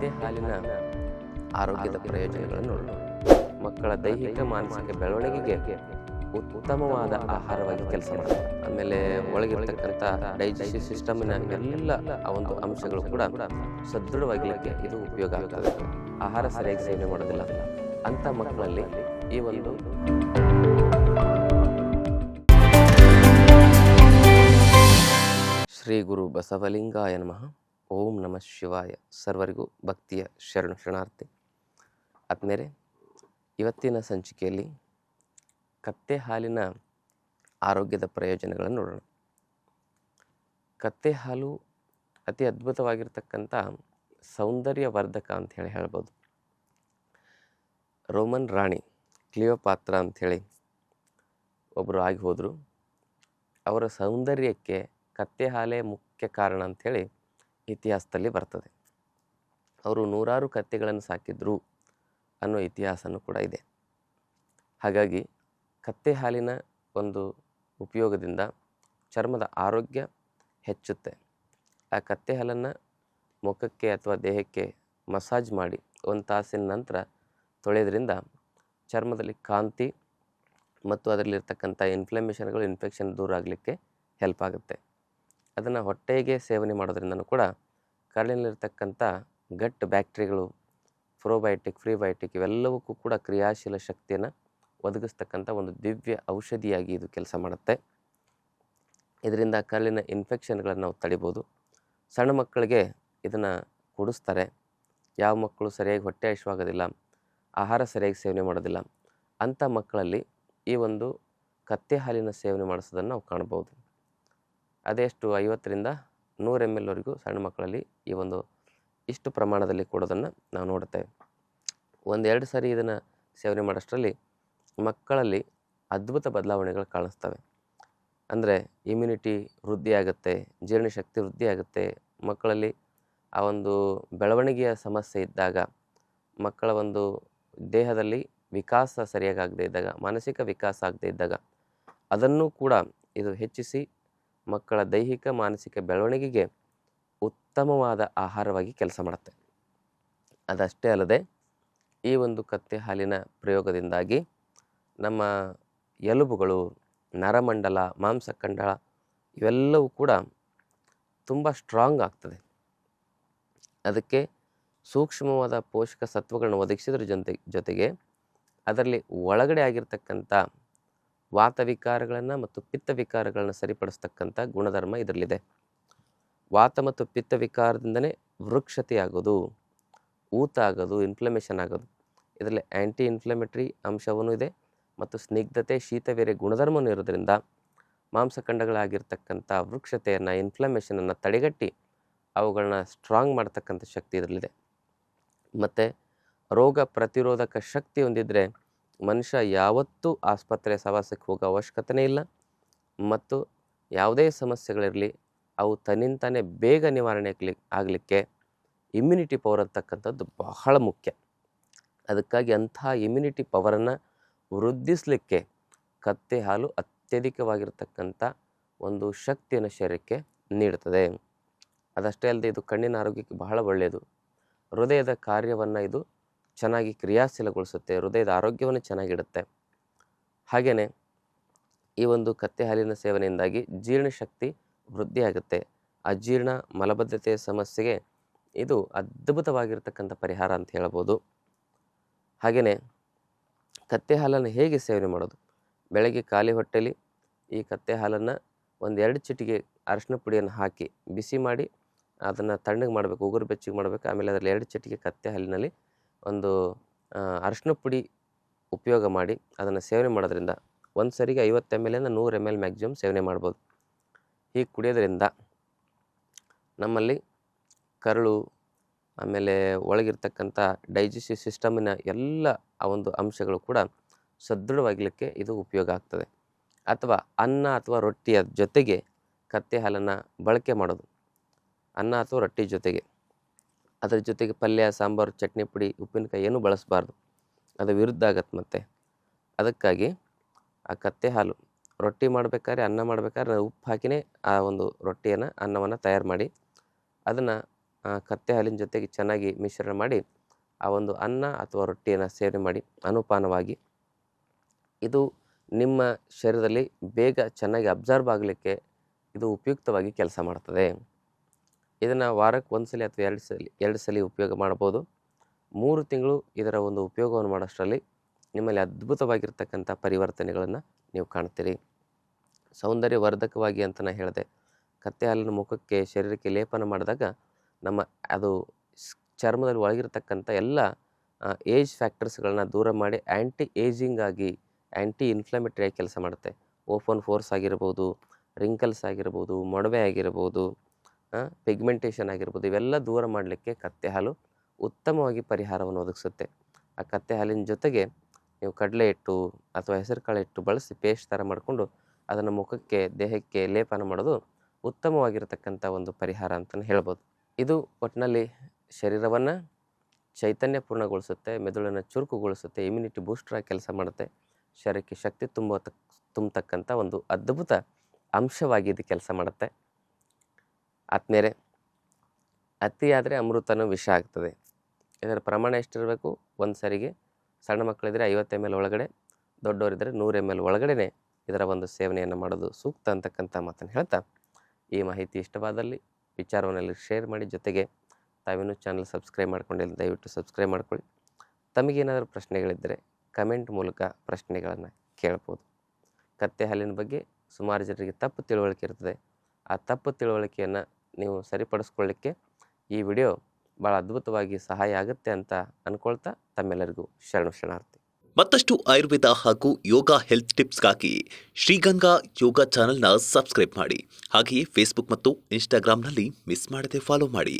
ಕತ್ತೆ ಹಾಲಿನ ಆರೋಗ್ಯದ ಪ್ರಯೋಜನಗಳನ್ನು ನೋಡೋಣ. ಮಕ್ಕಳ ದೈಹಿಕ ಮಾನಸಿಕ ಬೆಳವಣಿಗೆಗೆ ಉತ್ತಮವಾದ ಆಹಾರವಾಗಿ ಕೆಲಸ ಮಾಡುತ್ತೆ. ಆಮೇಲೆ ಒಳಗಿರ್ತಕ್ಕಂಥ ಡೈಜೆಸ್ಟಿವ್ ಸಿಸ್ಟಮ್ನ ಎಲ್ಲ ಆ ಒಂದು ಅಂಶಗಳು ಕೂಡ ಸದೃಢವಾಗಲಿಕ್ಕೆ ಇದು ಉಪಯೋಗ ಆಗ್ತದೆ. ಆಹಾರ ಸರಿಯಾಗಿ ಸೇವನೆ ಮಾಡೋದಿಲ್ಲ ಅಂಥ ಮಕ್ಕಳಲ್ಲಿ ಈ ಒಂದು ಶ್ರೀ ಗುರು ಬಸವಲಿಂಗಾಯ ನಮಃ. ಓಂ ನಮಃ ಶಿವಾಯ. ಸರ್ವರಿಗೂ ಭಕ್ತಿಯ ಶರಣಾರ್ಥಿ. ಆದ್ಮೇಲೆ ಇವತ್ತಿನ ಸಂಚಿಕೆಯಲ್ಲಿ ಕತ್ತೆ ಹಾಲಿನ ಆರೋಗ್ಯದ ಪ್ರಯೋಜನಗಳನ್ನು ನೋಡೋಣ. ಕತ್ತೆ ಹಾಲು ಅತಿ ಅದ್ಭುತವಾಗಿರ್ತಕ್ಕಂಥ ಸೌಂದರ್ಯವರ್ಧಕ ಅಂತ ಹೇಳ್ಬೋದು. ರೋಮನ್ ರಾಣಿ ಕ್ಲಿಯೋಪಾತ್ರ ಅಂಥೇಳಿ ಒಬ್ಬರು ಆಗಿ ಹೋದರು. ಅವರ ಸೌಂದರ್ಯಕ್ಕೆ ಕತ್ತೆ ಹಾಲೇ ಮುಖ್ಯ ಕಾರಣ ಅಂಥೇಳಿ ಇತಿಹಾಸದಲ್ಲಿ ಬರ್ತದೆ. ಅವರು 100 ಕತ್ತೆಗಳನ್ನು ಸಾಕಿದ್ರು ಅನ್ನೋ ಇತಿಹಾಸನೂ ಕೂಡ ಇದೆ. ಹಾಗಾಗಿ ಕತ್ತೆ ಹಾಲಿನ ಒಂದು ಉಪಯೋಗದಿಂದ ಚರ್ಮದ ಆರೋಗ್ಯ ಹೆಚ್ಚುತ್ತೆ. ಆ ಕತ್ತೆ ಹಾಲನ್ನು ಮುಖಕ್ಕೆ ಅಥವಾ ದೇಹಕ್ಕೆ ಮಸಾಜ್ ಮಾಡಿ 1 ತಾಸಿನ ನಂತರ ತೊಳೆಯೋದ್ರಿಂದ ಚರ್ಮದಲ್ಲಿ ಕಾಂತಿ ಮತ್ತು ಅದರಲ್ಲಿರ್ತಕ್ಕಂಥ ಇನ್ಫೆಕ್ಷನ್ ದೂರ ಆಗಲಿಕ್ಕೆ ಹೆಲ್ಪ್ ಆಗುತ್ತೆ. ಅದನ್ನು ಹೊಟ್ಟೆಗೆ ಸೇವನೆ ಮಾಡೋದ್ರಿಂದನೂ ಕೂಡ ಕರಳಿನಲ್ಲಿರ್ತಕ್ಕಂಥ ಗಟ್ ಬ್ಯಾಕ್ಟೀರಿಯಾಗಳು ಪ್ರೋಬಯೋಟಿಕ್ ಫ್ರೀಬಯೋಟಿಕ್ ಇವೆಲ್ಲವಕ್ಕೂ ಕೂಡ ಕ್ರಿಯಾಶೀಲ ಶಕ್ತಿಯನ್ನು ಒದಗಿಸ್ತಕ್ಕಂಥ ಒಂದು ದಿವ್ಯ ಔಷಧಿಯಾಗಿ ಇದು ಕೆಲಸ ಮಾಡುತ್ತೆ. ಇದರಿಂದ ಕರಳಿನ ಇನ್ಫೆಕ್ಷನ್ಗಳನ್ನು ನಾವು ತಡಿಬೋದು. ಸಣ್ಣ ಮಕ್ಕಳಿಗೆ ಇದನ್ನು ಕುಡಿಸ್ತಾರೆ. ಯಾವ ಮಕ್ಕಳು ಸರಿಯಾಗಿ ಹೊಟ್ಟೆ ಹಸಿವಾಗೋದಿಲ್ಲ, ಆಹಾರ ಸರಿಯಾಗಿ ಸೇವನೆ ಮಾಡೋದಿಲ್ಲ ಅಂಥ ಮಕ್ಕಳಲ್ಲಿ ಈ ಒಂದು ಕತ್ತೆ ಹಾಲಿನ ಸೇವನೆ ಮಾಡಿಸೋದನ್ನು ನಾವು ಕಾಣ್ಬೋದು. ಅದೆಷ್ಟು 50ರಿಂದ 100 ml ವರೆಗೂ ಸಣ್ಣ ಮಕ್ಕಳಲ್ಲಿ ಈ ಒಂದು ಇಷ್ಟು ಪ್ರಮಾಣದಲ್ಲಿ ಕೊಡೋದನ್ನು ನಾವು ನೋಡ್ತೇವೆ. 1-2 ಸಾರಿ ಇದನ್ನು ಸೇವನೆ ಮಾಡೋಷ್ಟರಲ್ಲಿ ಮಕ್ಕಳಲ್ಲಿ ಅದ್ಭುತ ಬದಲಾವಣೆಗಳು ಕಾಣಿಸ್ತವೆ. ಅಂದರೆ ಇಮ್ಯುನಿಟಿ ವೃದ್ಧಿ ಆಗುತ್ತೆ, ಜೀರ್ಣಶಕ್ತಿ ವೃದ್ಧಿ ಆಗುತ್ತೆ. ಮಕ್ಕಳಲ್ಲಿ ಆ ಒಂದು ಬೆಳವಣಿಗೆಯ ಸಮಸ್ಯೆ ಇದ್ದಾಗ, ಮಕ್ಕಳ ಒಂದು ದೇಹದಲ್ಲಿ ವಿಕಾಸ ಸರಿಯಾಗಿ ಆಗದೇ ಇದ್ದಾಗ, ಮಾನಸಿಕ ವಿಕಾಸ ಆಗದೇ ಇದ್ದಾಗ ಅದನ್ನು ಕೂಡ ಇದು ಹೆಚ್ಚಿಸಿ ಮಕ್ಕಳ ದೈಹಿಕ ಮಾನಸಿಕ ಬೆಳವಣಿಗೆಗೆ ಉತ್ತಮವಾದ ಆಹಾರವಾಗಿ ಕೆಲಸ ಮಾಡುತ್ತೆ. ಅದಷ್ಟೇ ಅಲ್ಲದೆ ಈ ಒಂದು ಕತ್ತೆ ಹಾಲಿನ ಪ್ರಯೋಗದಿಂದಾಗಿ ನಮ್ಮ ಎಲುಬುಗಳು, ನರಮಂಡಲ, ಮಾಂಸಖಂಡ ಇವೆಲ್ಲವೂ ಕೂಡ ತುಂಬ ಸ್ಟ್ರಾಂಗ್ ಆಗ್ತದೆ. ಅದಕ್ಕೆ ಸೂಕ್ಷ್ಮವಾದ ಪೋಷಕ ಸತ್ವಗಳನ್ನು ಒದಗಿಸಿದ್ರ ಜೊತೆಗೆ ಅದರಲ್ಲಿ ಒಳಗಡೆ ಆಗಿರ್ತಕ್ಕಂಥ ವಾತವಿಕಾರಗಳನ್ನು ಮತ್ತು ಪಿತ್ತ ವಿಕಾರಗಳನ್ನು ಸರಿಪಡಿಸ್ತಕ್ಕಂಥ ಗುಣಧರ್ಮ ಇದರಲ್ಲಿದೆ. ವಾತ ಮತ್ತು ಪಿತ್ತ ವಿಕಾರದಿಂದನೇ ವೃಕ್ಷತೆ ಆಗೋದು, ಊತ ಆಗೋದು, ಇನ್ಫ್ಲಮೇಷನ್ ಆಗೋದು. ಇದರಲ್ಲಿ ಆ್ಯಂಟಿ ಇನ್ಫ್ಲಮೇಟ್ರಿ ಅಂಶವೂ ಇದೆ ಮತ್ತು ಸ್ನಿಗ್ಧತೆ, ಶೀತವೇರೆ ಗುಣಧರ್ಮವೂ ಇರೋದ್ರಿಂದ ಮಾಂಸಖಂಡಗಳಾಗಿರ್ತಕ್ಕಂಥ ವೃಕ್ಷತೆಯನ್ನು, ಇನ್ಫ್ಲಮೇಷನನ್ನು ತಡೆಗಟ್ಟಿ ಅವುಗಳನ್ನ ಸ್ಟ್ರಾಂಗ್ ಮಾಡ್ತಕ್ಕಂಥ ಶಕ್ತಿ ಇದರಲ್ಲಿದೆ. ಮತ್ತು ರೋಗ ಪ್ರತಿರೋಧಕ ಶಕ್ತಿ ಹೊಂದಿದ್ರೆ ಮನುಷ್ಯ ಯಾವತ್ತೂ ಆಸ್ಪತ್ರೆ ಸವಾಸಕ್ಕೆ ಹೋಗೋ ಅವಶ್ಯಕತೆಯೇ ಇಲ್ಲ. ಮತ್ತು ಯಾವುದೇ ಸಮಸ್ಯೆಗಳಿರಲಿ ಅವು ತನ್ನಿಂತಾನೇ ಬೇಗ ನಿವಾರಣೆ ಆಗಲಿಕ್ಕೆ ಇಮ್ಯುನಿಟಿ ಪವರ್ ಅಂತಕ್ಕಂಥದ್ದು ಬಹಳ ಮುಖ್ಯ. ಅದಕ್ಕಾಗಿ ಅಂಥ ಇಮ್ಯುನಿಟಿ ಪವರನ್ನು ವೃದ್ಧಿಸಲಿಕ್ಕೆ ಕತ್ತೆ ಹಾಲು ಅತ್ಯಧಿಕವಾಗಿರ್ತಕ್ಕಂಥ ಒಂದು ಶಕ್ತಿಯನ್ನು ಶರೀರಕ್ಕೆ ನೀಡುತ್ತದೆ. ಅದಷ್ಟೇ ಅಲ್ಲದೆ ಇದು ಕಣ್ಣಿನ ಆರೋಗ್ಯಕ್ಕೆ ಬಹಳ ಒಳ್ಳೆಯದು. ಹೃದಯದ ಕಾರ್ಯವನ್ನು ಇದು ಚೆನ್ನಾಗಿ ಕ್ರಿಯಾಶೀಲಗೊಳಿಸುತ್ತೆ, ಹೃದಯದ ಆರೋಗ್ಯವನ್ನು ಚೆನ್ನಾಗಿಡುತ್ತೆ. ಹಾಗೆಯೇ ಈ ಒಂದು ಕತ್ತೆ ಹಾಲಿನ ಸೇವನೆಯಿಂದಾಗಿ ಜೀರ್ಣಶಕ್ತಿ ವೃದ್ಧಿ ಆಗುತ್ತೆ. ಅಜೀರ್ಣ, ಮಲಬದ್ಧತೆಯ ಸಮಸ್ಯೆಗೆ ಇದು ಅದ್ಭುತವಾಗಿರ್ತಕ್ಕಂಥ ಪರಿಹಾರ ಅಂತ ಹೇಳ್ಬೋದು. ಹಾಗೆಯೇ ಕತ್ತೆ ಹಾಲನ್ನು ಹೇಗೆ ಸೇವನೆ ಮಾಡೋದು? ಬೆಳಗ್ಗೆ ಖಾಲಿ ಹೊಟ್ಟೆಯಲ್ಲಿ ಈ ಕತ್ತೆ ಹಾಲನ್ನು 1-2 ಚಿಟಿಕೆ ಅರಿಶಿನ ಪುಡಿಯನ್ನು ಹಾಕಿ ಬಿಸಿ ಮಾಡಿ ಅದನ್ನು ತಣ್ಣಗೆ ಮಾಡಬೇಕು, ಉಗುರು ಬೆಚ್ಚಗೆ ಮಾಡಬೇಕು. ಆಮೇಲೆ ಅದರಲ್ಲಿ 2 ಚಿಟಿಕೆ ಕತ್ತೆ ಹಾಲಿನಲ್ಲಿ ಒಂದು ಅರಿಶಿನ ಪುಡಿ ಉಪಯೋಗ ಮಾಡಿ ಅದನ್ನು ಸೇವನೆ ಮಾಡೋದ್ರಿಂದ ಒಂದು ಸರಿಗೆ 50 ml ಇಂದ 100 ml ಮ್ಯಾಕ್ಸಿಮಮ್ ಸೇವನೆ ಮಾಡ್ಬೋದು. ಹೀಗೆ ಕುಡಿಯೋದ್ರಿಂದ ನಮ್ಮಲ್ಲಿ ಕರಳು, ಆಮೇಲೆ ಒಳಗಿರ್ತಕ್ಕಂಥ ಡೈಜೆಸ್ಟಿವ್ ಸಿಸ್ಟಮಿನ ಎಲ್ಲ ಆ ಒಂದು ಅಂಶಗಳು ಕೂಡ ಸದೃಢವಾಗಲಿಕ್ಕೆ ಇದು ಉಪಯೋಗ ಆಗ್ತದೆ. ಅಥವಾ ಅನ್ನ ಅಥವಾ ರೊಟ್ಟಿಯ ಜೊತೆಗೆ ಕತ್ತೆ ಹಾಲನ್ನು ಬಳಕೆ ಮಾಡೋದು. ಅನ್ನ ಅಥವಾ ರೊಟ್ಟಿ ಜೊತೆಗೆ, ಅದರ ಜೊತೆಗೆ ಪಲ್ಯ, ಸಾಂಬಾರು, ಚಟ್ನಿ ಪುಡಿ, ಉಪ್ಪಿನಕಾಯಿ ಏನೂ ಬಳಸಬಾರ್ದು, ಅದು ವಿರುದ್ಧ ಆಗತ್ತೆ. ಮತ್ತು ಅದಕ್ಕಾಗಿ ಆ ಕತ್ತೆ ಹಾಲು ರೊಟ್ಟಿ ಮಾಡಬೇಕಾದ್ರೆ, ಅನ್ನ ಮಾಡಬೇಕಾದ್ರೆ ಉಪ್ಪು ಹಾಕಿನೇ ಆ ಒಂದು ರೊಟ್ಟಿಯನ್ನು, ಅನ್ನವನ್ನು ತಯಾರು ಮಾಡಿ ಅದನ್ನು ಕತ್ತೆ ಹಾಲಿನ ಜೊತೆಗೆ ಚೆನ್ನಾಗಿ ಮಿಶ್ರಣ ಮಾಡಿ ಆ ಒಂದು ಅನ್ನ ಅಥವಾ ರೊಟ್ಟಿಯನ್ನು ಸೇವನೆ ಮಾಡಿ ಅನುಪಾನವಾಗಿ. ಇದು ನಿಮ್ಮ ಶರೀರದಲ್ಲಿ ಬೇಗ ಚೆನ್ನಾಗಿ ಅಬ್ಸರ್ವ್ ಆಗಲಿಕ್ಕೆ ಇದು ಉಪಯುಕ್ತವಾಗಿ ಕೆಲಸ ಮಾಡ್ತದೆ. ಇದನ್ನು ವಾರಕ್ಕೆ 1 ಸಲ ಅಥವಾ 2 ಸಲ ಉಪಯೋಗ ಮಾಡ್ಬೋದು. 3 ತಿಂಗಳು ಇದರ ಒಂದು ಉಪಯೋಗವನ್ನು ಮಾಡೋಷ್ಟರಲ್ಲಿ ನಿಮ್ಮಲ್ಲಿ ಅದ್ಭುತವಾಗಿರ್ತಕ್ಕಂಥ ಪರಿವರ್ತನೆಗಳನ್ನು ನೀವು ಕಾಣ್ತೀರಿ. ಸೌಂದರ್ಯವರ್ಧಕವಾಗಿ ಅಂತ ನಾನು ಹೇಳಿದೆ. ಕತ್ತೆ ಹಾಲಿನ ಮುಖಕ್ಕೆ ಶರೀರಕ್ಕೆ ಲೇಪನ ಮಾಡಿದಾಗ ಅದು ಚರ್ಮದಲ್ಲಿ ಒಳಗಿರ್ತಕ್ಕಂಥ ಎಲ್ಲ ಏಜ್ ಫ್ಯಾಕ್ಟರ್ಸ್ಗಳನ್ನ ದೂರ ಮಾಡಿ ಆ್ಯಂಟಿ ಏಜಿಂಗ್ ಆಗಿ ಆ್ಯಂಟಿ ಇನ್ಫ್ಲಮೇಟರಿ ಆಗಿ ಕೆಲಸ ಮಾಡುತ್ತೆ. ಓಪನ್ ಫೋರ್ಸ್ ಆಗಿರ್ಬೋದು, ರಿಂಕಲ್ಸ್ ಆಗಿರ್ಬೋದು, ಮೊಡವೆ ಆಗಿರ್ಬೋದು, ಪಿಗ್ಮೆಂಟೇಷನ್ ಆಗಿರ್ಬೋದು, ಇವೆಲ್ಲ ದೂರ ಮಾಡಲಿಕ್ಕೆ ಕತ್ತೆ ಹಾಲು ಉತ್ತಮವಾಗಿ ಪರಿಹಾರವನ್ನು ಒದಗಿಸುತ್ತೆ. ಆ ಕತ್ತೆ ಹಾಲಿನ ಜೊತೆಗೆ ನೀವು ಕಡಲೆ ಹಿಟ್ಟು ಅಥವಾ ಹೆಸರು ಕಾಳು ಹಿಟ್ಟು ಬಳಸಿ ಪೇಸ್ಟ್ ಥರ ಮಾಡಿಕೊಂಡು ಅದನ್ನು ಮುಖಕ್ಕೆ ದೇಹಕ್ಕೆ ಲೇಪನ ಮಾಡೋದು ಉತ್ತಮವಾಗಿರತಕ್ಕಂಥ ಒಂದು ಪರಿಹಾರ ಅಂತಲೇ ಹೇಳ್ಬೋದು. ಇದು ಒಟ್ಟಿನಲ್ಲಿ ಶರೀರವನ್ನು ಚೈತನ್ಯಪೂರ್ಣಗೊಳಿಸುತ್ತೆ, ಮೆದುಳನ್ನು ಚುರುಕುಗೊಳಿಸುತ್ತೆ, ಇಮ್ಯುನಿಟಿ ಬೂಸ್ಟ್ರಾಗಿ ಕೆಲಸ ಮಾಡುತ್ತೆ, ಶರೀರಕ್ಕೆ ಶಕ್ತಿ ತುಂಬತಕ್ಕಂಥ ಒಂದು ಅದ್ಭುತ ಅಂಶವಾಗಿ ಇದು ಕೆಲಸ ಮಾಡುತ್ತೆ. ಆದ್ಮೇಲೆ ಅತಿಯಾದರೆ ಅಮೃತನೂ ವಿಷ ಆಗ್ತದೆ. ಇದರ ಪ್ರಮಾಣ ಎಷ್ಟಿರಬೇಕು? ಒಂದು ಸರಿಗೆ ಸಣ್ಣ ಮಕ್ಕಳಿದ್ರೆ 50 ml ಒಳಗಡೆ, ದೊಡ್ಡವರಿದ್ದರೆ 100 ml ಒಳಗಡೆ ಇದರ ಒಂದು ಸೇವನೆಯನ್ನು ಮಾಡೋದು ಸೂಕ್ತ ಅಂತಕ್ಕಂಥ ಮಾತನ್ನು ಹೇಳ್ತಾ, ಈ ಮಾಹಿತಿ ಇಷ್ಟವಾದಲ್ಲಿ ವಿಚಾರವನ್ನೆಲ್ಲ ಶೇರ್ ಮಾಡಿ. ಜೊತೆಗೆ ತಾವೇನು ಚಾನಲ್ ಸಬ್ಸ್ಕ್ರೈಬ್ ಮಾಡ್ಕೊಂಡಿಲ್ಲ, ದಯವಿಟ್ಟು ಸಬ್ಸ್ಕ್ರೈಬ್ ಮಾಡ್ಕೊಳ್ಳಿ. ತಮಗೇನಾದರೂ ಪ್ರಶ್ನೆಗಳಿದ್ದರೆ ಕಮೆಂಟ್ ಮೂಲಕ ಪ್ರಶ್ನೆಗಳನ್ನು ಕೇಳ್ಬೋದು. ಕತ್ತೆ ಹಾಲಿನ ಬಗ್ಗೆ ಸುಮಾರು ಜನರಿಗೆ ತಪ್ಪು ತಿಳುವಳಿಕೆ ಇರ್ತದೆ. ಆ ತಪ್ಪು ತಿಳುವಳಿಕೆಯನ್ನು ನೀವು ಸರಿಪಡಿಸ್ಕೊಳ್ಳಿಕ್ಕೆ ಈ ವಿಡಿಯೋ ಭಾಳ ಅದ್ಭುತವಾಗಿ ಸಹಾಯ ಆಗುತ್ತೆ ಅಂತ ಅಂದ್ಕೊಳ್ತಾ ತಮ್ಮೆಲ್ಲರಿಗೂ ಶರಣಾರ್ಥಿ. ಮತ್ತಷ್ಟು ಆಯುರ್ವೇದ ಹಾಗೂ ಯೋಗ ಹೆಲ್ತ್ ಟಿಪ್ಸ್ಗಾಗಿ ಶ್ರೀಗಂಗಾ ಯೋಗ ಚಾನೆಲ್ನ ಸಬ್ಸ್ಕ್ರೈಬ್ ಮಾಡಿ. ಹಾಗೆಯೇ ಫೇಸ್ಬುಕ್ ಮತ್ತು ಇನ್ಸ್ಟಾಗ್ರಾಂನಲ್ಲಿ ಮಿಸ್ ಮಾಡದೆ ಫಾಲೋ ಮಾಡಿ.